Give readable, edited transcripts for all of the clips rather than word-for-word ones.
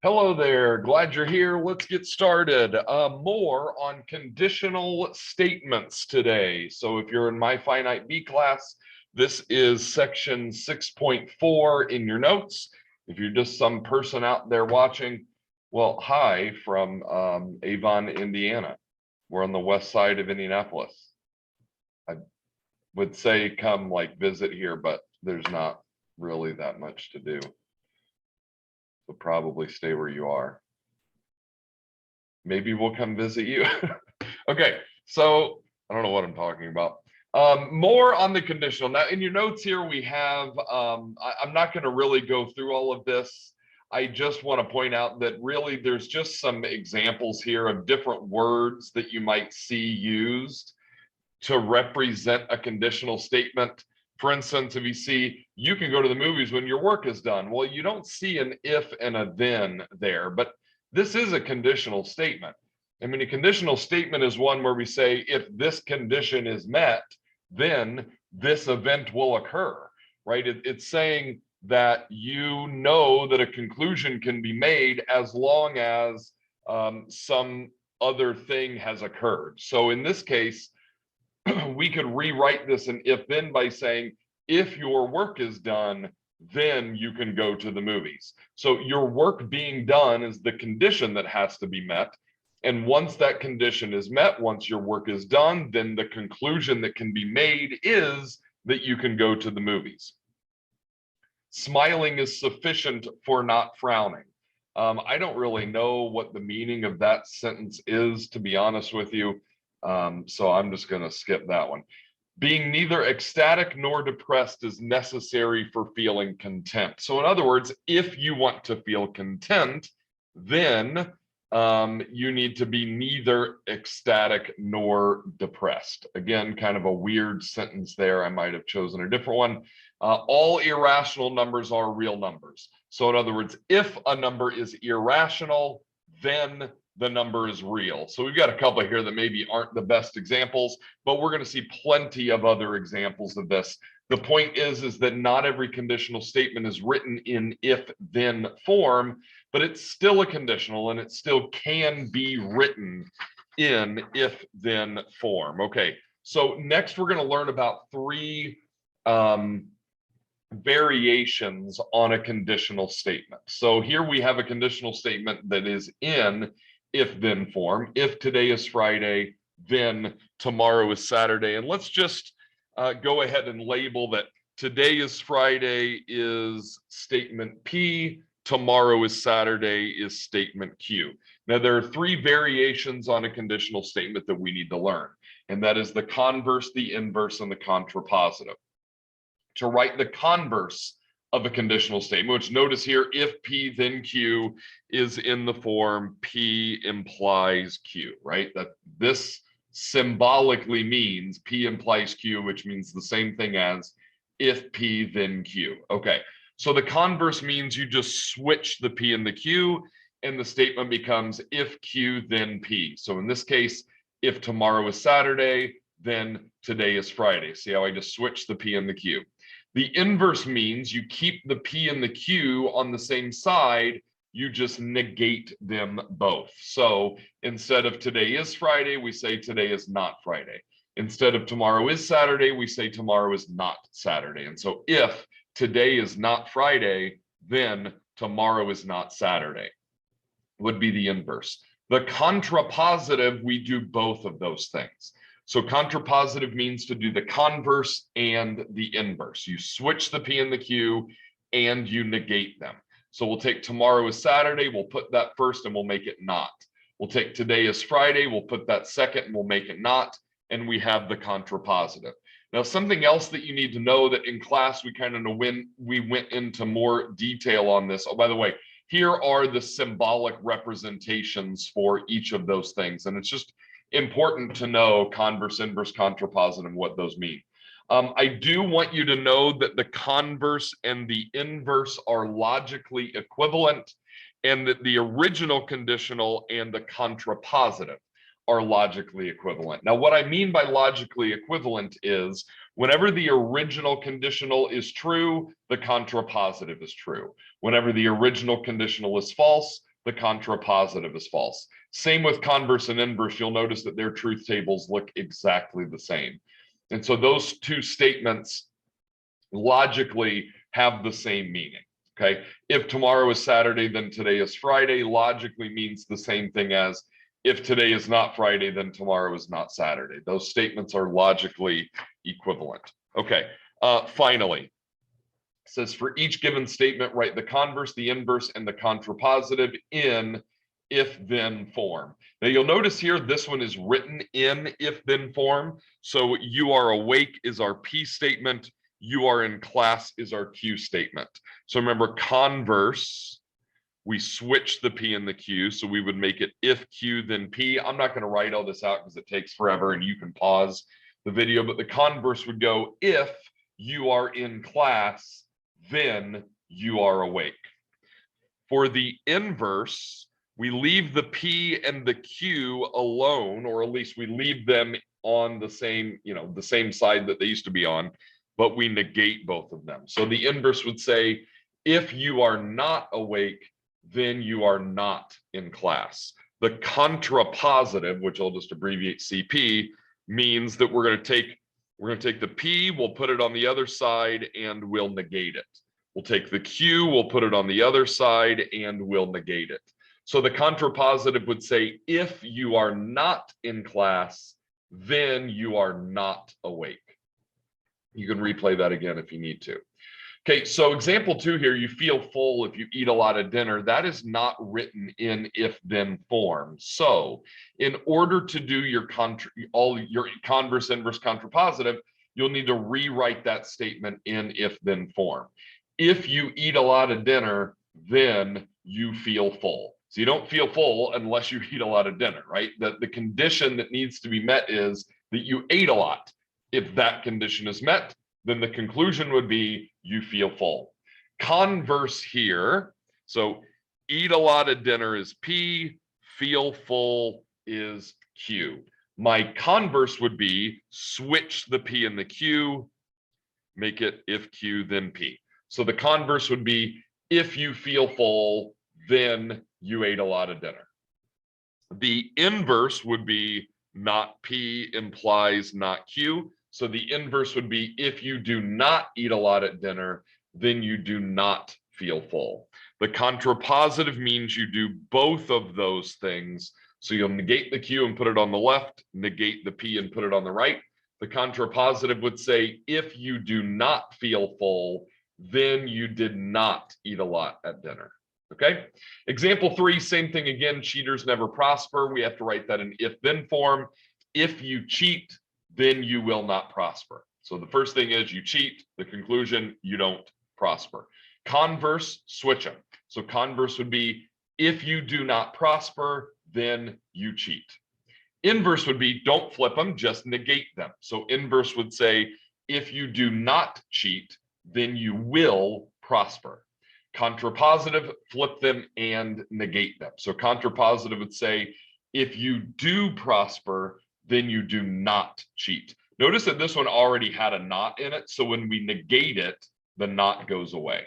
Hello there. Glad you're here. Let's get started. More on conditional statements today. So if you're in my finite B class, this is section 6.4 in your notes. If you're just some person out there watching, well, hi from Avon, Indiana. We're on the west side of Indianapolis. I would say come like visit here, but there's not really that much to do. So probably stay where you are. Maybe we'll come visit you. Okay, so I don't know what I'm talking about. More on the conditional. Now, in your notes here, we have, I'm not going to really go through all of this. I just want to point out that really there's just some examples here of different words that you might see used to represent a conditional statement. For instance, if you see, you can go to the movies when your work is done. Well, you don't see an if and a then there, but this is a conditional statement. I mean, a conditional statement is one where we say, if this condition is met, then this event will occur, right? It's saying that you know that a conclusion can be made as long as some other thing has occurred. So in this case, we could rewrite this in if then by saying, if your work is done, then you can go to the movies. So your work being done is the condition that has to be met. And once that condition is met, once your work is done, then the conclusion that can be made is that you can go to the movies. Smiling is sufficient for not frowning. I don't really know what the meaning of that sentence is, to be honest with you. So I'm just going to skip that one. Being neither ecstatic nor depressed is necessary for feeling content. So in other words, if you want to feel content, then you need to be neither ecstatic nor depressed. Again, kind of a weird sentence there. I might have chosen a different one. All irrational numbers are real numbers. So in other words, if a number is irrational, then the number is real. So we've got a couple here that maybe aren't the best examples, but we're going to see plenty of other examples of this. The point is that not every conditional statement is written in if-then form, but it's still a conditional and it still can be written in if-then form. Okay, so next we're going to learn about three variations on a conditional statement. So here we have a conditional statement that is in if-then form. If today is Friday, then tomorrow is Saturday. And let's just go ahead and label that today is Friday is statement P, tomorrow is Saturday is statement Q. Now, there are three variations on a conditional statement that we need to learn, and that is the converse, the inverse, and the contrapositive. To write the converse of a conditional statement, which notice here, if P then Q, is in the form P implies Q, right? That this symbolically means P implies Q, which means the same thing as if P then Q. Okay, so the converse means you just switch the P and the Q, and the statement becomes if Q then P. So in this case, if tomorrow is Saturday, then today is Friday. See how I just switched the P and the Q? The inverse means you keep the P and the Q on the same side, you just negate them both. So instead of today is Friday, we say today is not Friday. Instead of tomorrow is Saturday, we say tomorrow is not Saturday. And so if today is not Friday, then tomorrow is not Saturday, would be the inverse. The contrapositive, we do both of those things. So contrapositive means to do the converse and the inverse. You switch the P and the Q and you negate them. So we'll take tomorrow is Saturday, we'll put that first and we'll make it not. We'll take today is Friday, we'll put that second and we'll make it not. And we have the contrapositive. Now, something else that you need to know that in class we kind of know when we went into more detail on this. Oh, by the way, here are the symbolic representations for each of those things. And it's just important to know converse, inverse, contrapositive, and what those mean. I do want you to know that the converse and the inverse are logically equivalent, and that the original conditional and the contrapositive are logically equivalent. Now, what I mean by logically equivalent is whenever the original conditional is true, the contrapositive is true. Whenever the original conditional is false, the contrapositive is false. Same with converse and inverse. You'll notice that their truth tables look exactly the same. And so those two statements logically have the same meaning. Okay. If tomorrow is Saturday, then today is Friday, logically means the same thing as if today is not Friday, then tomorrow is not Saturday. Those statements are logically equivalent. Okay. Finally, it says for each given statement, write the converse, the inverse, and the contrapositive in if-then form. Now you'll notice here, this one is written in if-then form. So you are awake is our P statement. You are in class is our Q statement. So remember, converse, we switch the P and the Q. So we would make it if Q, then P. I'm not going to write all this out because it takes forever and you can pause the video, but the converse would go if you are in class, then you are awake. For the inverse, we leave the P and the Q alone, or at least we leave them on the same, the same side that they used to be on, but we negate both of them. So the inverse would say, if you are not awake, then you are not in class. The contrapositive, which I'll just abbreviate CP, means that we're going to take the P, we'll put it on the other side, and we'll negate it. We'll take the Q, we'll put it on the other side, and we'll negate it. So the contrapositive would say, if you are not in class, then you are not awake. You can replay that again if you need to. Okay, so example 2 here, you feel full if you eat a lot of dinner. That is not written in if-then form. So in order to do your converse, inverse, contrapositive, you'll need to rewrite that statement in if-then form. If you eat a lot of dinner, then you feel full. So you don't feel full unless you eat a lot of dinner, right? The condition that needs to be met is that you ate a lot. If that condition is met, then the conclusion would be you feel full. Converse here, so eat a lot of dinner is P, feel full is Q. My converse would be switch the P and the Q, make it if Q, then P. So the converse would be if you feel full, then you ate a lot of dinner. The inverse would be not P implies not Q. So the inverse would be if you do not eat a lot at dinner, then you do not feel full. The contrapositive means you do both of those things. So you'll negate the Q and put it on the left, negate the P and put it on the right. The contrapositive would say, if you do not feel full, then you did not eat a lot at dinner. Okay. Example 3, same thing again, cheaters never prosper. We have to write that in if-then form. If you cheat, then you will not prosper. So the first thing is you cheat, the conclusion, you don't prosper. Converse, switch them. So converse would be, if you do not prosper, then you cheat. Inverse would be, don't flip them, just negate them. So inverse would say, if you do not cheat, then you will prosper. Contrapositive, flip them and negate them. So contrapositive would say, if you do prosper, then you do not cheat. Notice that this one already had a not in it. So when we negate it, the not goes away.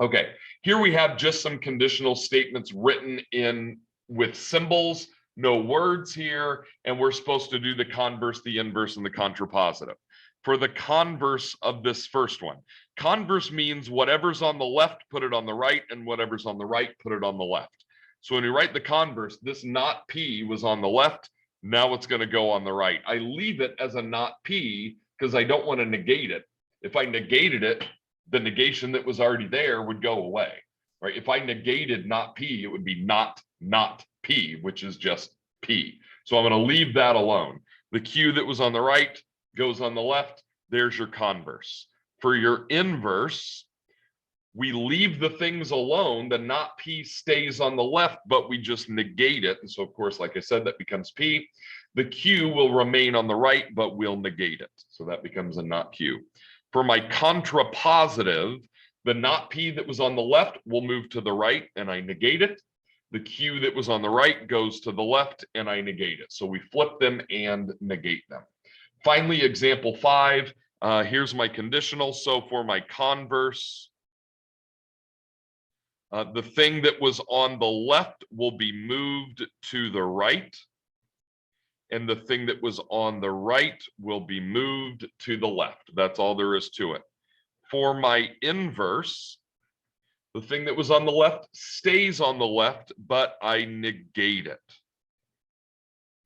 Okay, here we have just some conditional statements written in with symbols, no words here, and we're supposed to do the converse, the inverse, and the contrapositive. For the converse of this first one, converse means whatever's on the left, put it on the right, and whatever's on the right, put it on the left. So when we write the converse, this not P was on the left. Now it's going to go on the right. I leave it as a not P because I don't want to negate it. If I negated it, the negation that was already there would go away, right? If I negated not P, it would be not P, which is just P. So I'm going to leave that alone. The Q that was on the right goes on the left. There's your converse. For your inverse, we leave the things alone. The not P stays on the left, but we just negate it. And so, of course, like I said, that becomes P. The Q will remain on the right, but we'll negate it. So that becomes a not Q. For my contrapositive, the not P that was on the left will move to the right, and I negate it. The Q that was on the right goes to the left, and I negate it. So we flip them and negate them. Finally, example 5, here's my conditional. So for my converse, The thing that was on the left will be moved to the right, and the thing that was on the right will be moved to the left. That's all there is to it. For my inverse, the thing that was on the left stays on the left, but I negate it.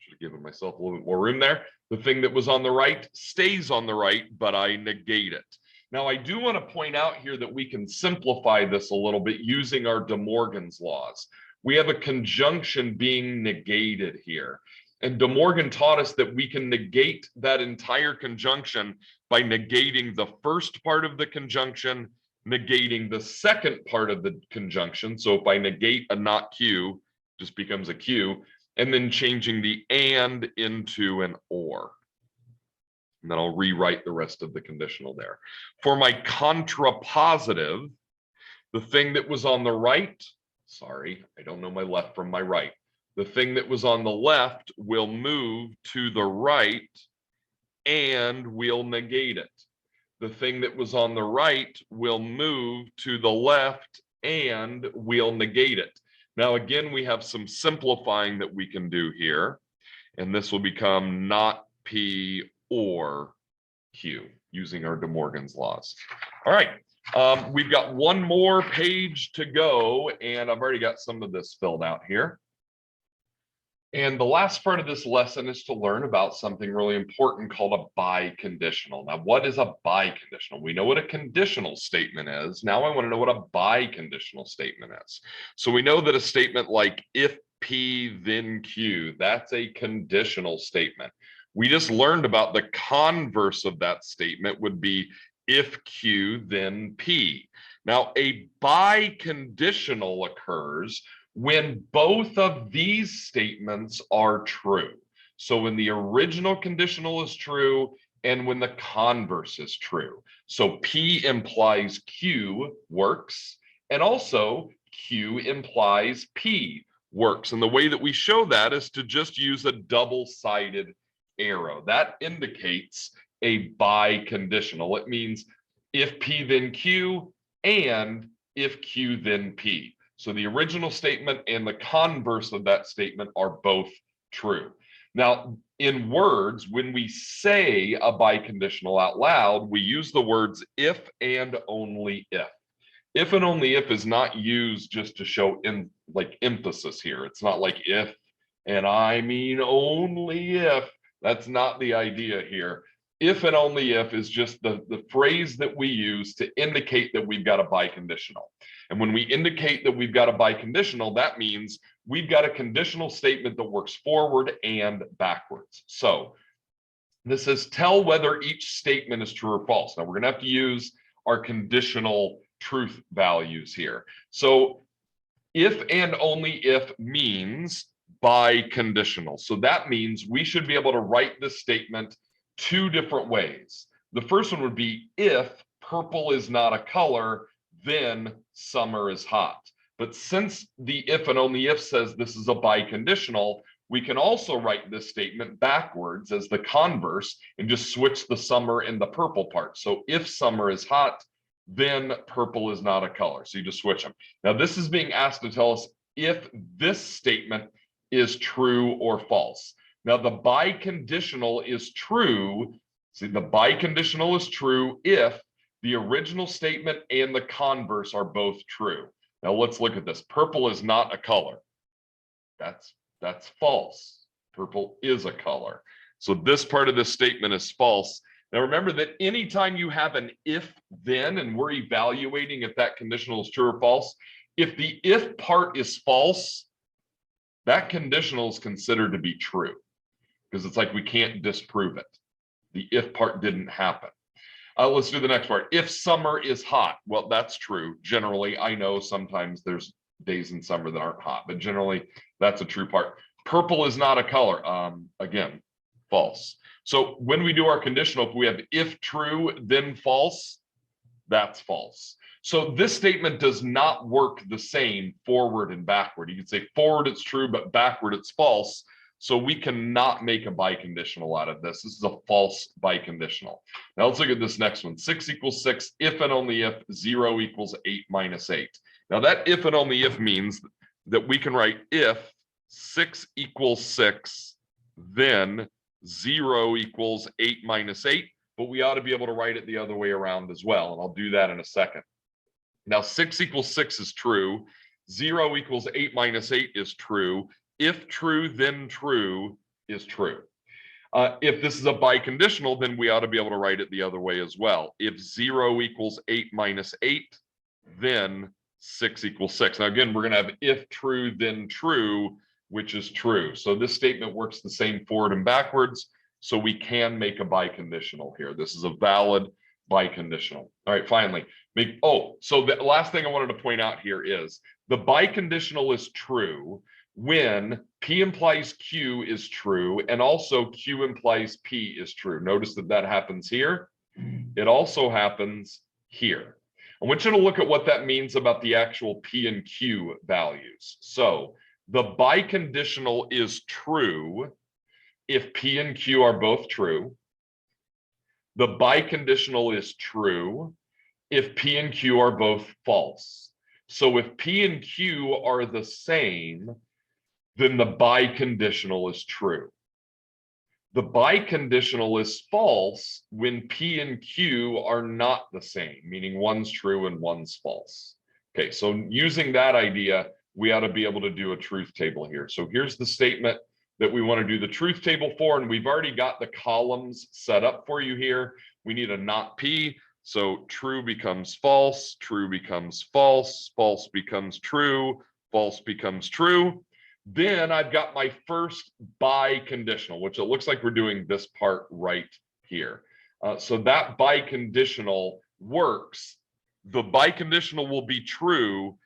Should have given myself a little bit more room there. The thing that was on the right stays on the right, but I negate it. Now, I do want to point out here that we can simplify this a little bit using our De Morgan's laws. We have a conjunction being negated here. And De Morgan taught us that we can negate that entire conjunction by negating the first part of the conjunction, negating the second part of the conjunction. So if I negate a not Q, just becomes a Q, and then changing the and into an or. And then I'll rewrite the rest of the conditional there. For my contrapositive, the thing that was on the right, sorry, I don't know my left from my right. The thing that was on the left will move to the right and we'll negate it. The thing that was on the right will move to the left and we'll negate it. Now, again, we have some simplifying that we can do here, and this will become not P or Q using our De Morgan's laws. All right, we've got one more page to go, and I've already got some of this filled out here. And the last part of this lesson is to learn about something really important called a biconditional. Now, what is a biconditional? We know what a conditional statement is. Now I want to know what a biconditional statement is. So we know that a statement like if P then Q, that's a conditional statement. We just learned about the converse of that statement would be if Q then P. Now, a biconditional occurs when both of these statements are true. So when the original conditional is true and when the converse is true. So P implies Q works, and also Q implies P works. And the way that we show that is to just use a double-sided arrow. That indicates a biconditional. It means if P then Q and if Q then P. So the original statement and the converse of that statement are both true. Now, in words, when we say a biconditional out loud, we use the words if and only if. If and only if is not used just to show emphasis here. It's not like if and I mean only if. That's not the idea here. If and only if is just the phrase that we use to indicate that we've got a biconditional. And when we indicate that we've got a biconditional, that means we've got a conditional statement that works forward and backwards. So this says tell whether each statement is true or false. Now we're going to have to use our conditional truth values here. So if and only if means biconditional. So that means we should be able to write this statement two different ways. The first one would be if purple is not a color, then summer is hot. But since the if and only if says this is a biconditional, we can also write this statement backwards as the converse and just switch the summer and the purple part. So if summer is hot, then purple is not a color. So you just switch them. Now this is being asked to tell us if this statement is true or false. Now the biconditional is true. See, the biconditional is true if the original statement and the converse are both true. Now let's look at this. Purple is not a color. That's false. Purple is a color. So this part of this statement is false. Now remember that anytime you have an if then, and we're evaluating if that conditional is true or false, if the if part is false, that conditional is considered to be true because it's like we can't disprove it. The if part didn't happen. Let's do the next part. If summer is hot, well, that's true. Generally, I know sometimes there's days in summer that aren't hot, but generally that's a true part. Purple is not a color. Again, false. So when we do our conditional, if we have if true, then false, that's false. So this statement does not work the same forward and backward. You can say forward it's true, but backward it's false. So we cannot make a biconditional out of this. This is a false biconditional. Now let's look at this next one. 6 equals 6 if and only if 0 equals 8 minus 8. Now that if and only if means that we can write if 6 equals 6, then 0 equals 8 minus 8, but we ought to be able to write it the other way around as well. And I'll do that in a second. Now 6 equals 6 is true. 0 equals 8 minus 8 is true. If true, then true is true. If this is a biconditional, then we ought to be able to write it the other way as well. If 0 equals 8 minus 8, then 6 equals 6. Now again, we're going to have if true, then true, which is true. So this statement works the same forward and backwards. So we can make a biconditional here. This is a valid biconditional. All right, finally. So the last thing I wanted to point out here is the biconditional is true when P implies Q is true, and also Q implies P is true. Notice that that happens here. It also happens here. I want you to look at what that means about the actual P and Q values. So the biconditional is true if P and Q are both true. The biconditional is true if P and Q are both false. So if P and Q are the same, then the biconditional is true. The biconditional is false when P and Q are not the same, meaning one's true and one's false. Okay, so using that idea, we ought to be able to do a truth table here. So here's the statement that we want to do the truth table for, and we've already got the columns set up for you here. We need a not P, so true becomes false, true becomes false, false becomes true, false becomes true. Then I've got my first biconditional, which it looks like we're doing this part right here. So that biconditional works. The biconditional will be true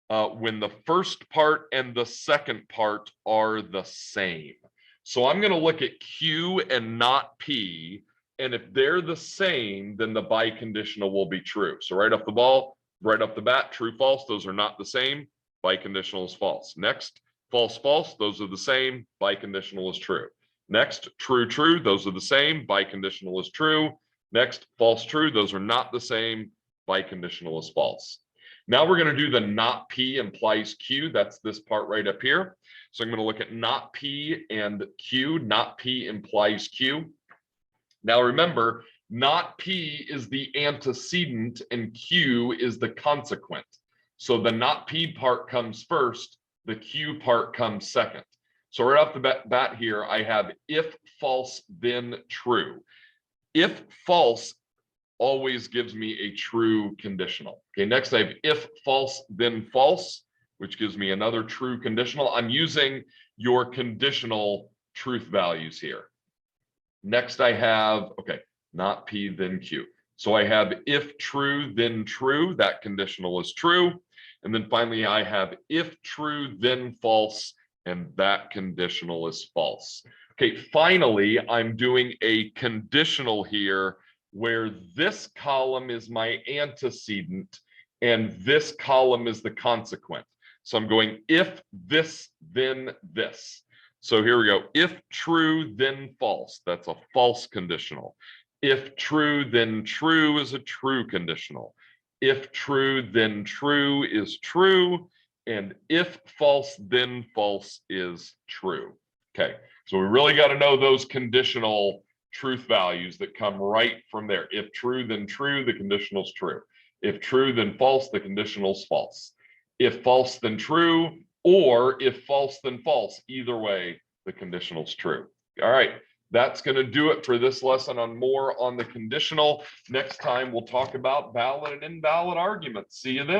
when the first part and the second part are the same. So I'm going to look at Q and not P, and if they're the same, then the biconditional will be true. So right off the bat, true, false, those are not the same. Biconditional is false. Next, false, false, those are the same. Biconditional is true. Next, true, true, those are the same. Biconditional is true. Next, false, true, those are not the same. Biconditional is false. Now we're going to do the not P implies Q. That's this part right up here. So I'm going to look at not P and Q. Not P implies Q. Now remember, not P is the antecedent and Q is the consequent. So the not P part comes first, the Q part comes second. So right off the bat here, I have if false, then true. If false always gives me a true conditional. Okay, next I have if false, then false, which gives me another true conditional. I'm using your conditional truth values here. Next I have, okay, not P, then Q. So I have if true, then true, that conditional is true. And then finally I have if true, then false, and that conditional is false. Okay, finally, I'm doing a conditional here where this column is my antecedent and this column is the consequent. So I'm going if this, then this. So here we go. If true, then false. That's a false conditional. If true, then true is a true conditional. If true, then true is true. And if false, then false is true. Okay, so we really got to know those conditional truth values that come right from there. If true, then true, the conditional is true. If true, then false, the conditional is false. If false, then true, or if false, then false. Either way, the conditional is true. All right, that's going to do it for this lesson on more on the conditional. Next time, we'll talk about valid and invalid arguments. See you then.